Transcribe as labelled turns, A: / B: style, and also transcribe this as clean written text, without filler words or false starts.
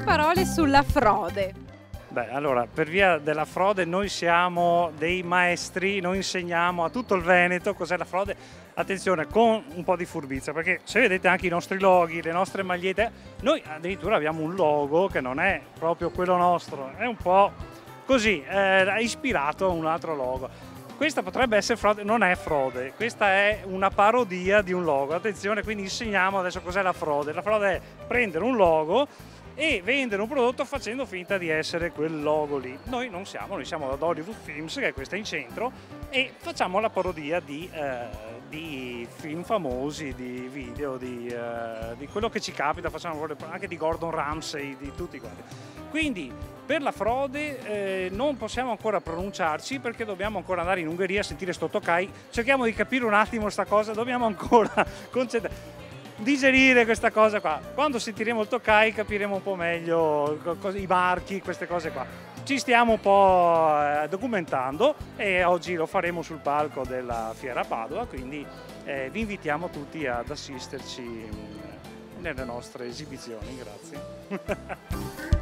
A: parole sulla frode.
B: Beh, allora, per via della frode noi siamo dei maestri, noi insegniamo a tutto il Veneto cos'è la frode. Attenzione, con un po' di furbizia, perché se vedete anche i nostri loghi, le nostre magliette, noi addirittura abbiamo un logo che non è proprio quello nostro, è un po' così, ispirato a un altro logo. Questa potrebbe essere frode, non è frode, questa è una parodia di un logo. Attenzione, quindi insegniamo adesso cos'è la frode. La frode è prendere un logo e vendere un prodotto facendo finta di essere quel logo lì. Noi non siamo, noi siamo da Hollywood Films, che è questa in centro, e facciamo la parodia di film famosi, di video, di quello che ci capita, facciamo anche di Gordon Ramsay, di tutti quanti. Quindi per la frode non possiamo ancora pronunciarci perché dobbiamo ancora andare in Ungheria a sentire sto Tokai. Cerchiamo di capire un attimo questa cosa, dobbiamo ancora digerire questa cosa qua. Quando sentiremo il Tokai capiremo un po' meglio i marchi, queste cose qua. Ci stiamo un po' documentando e oggi lo faremo sul palco della Fiera Padova, quindi vi invitiamo tutti ad assisterci nelle nostre esibizioni. Grazie.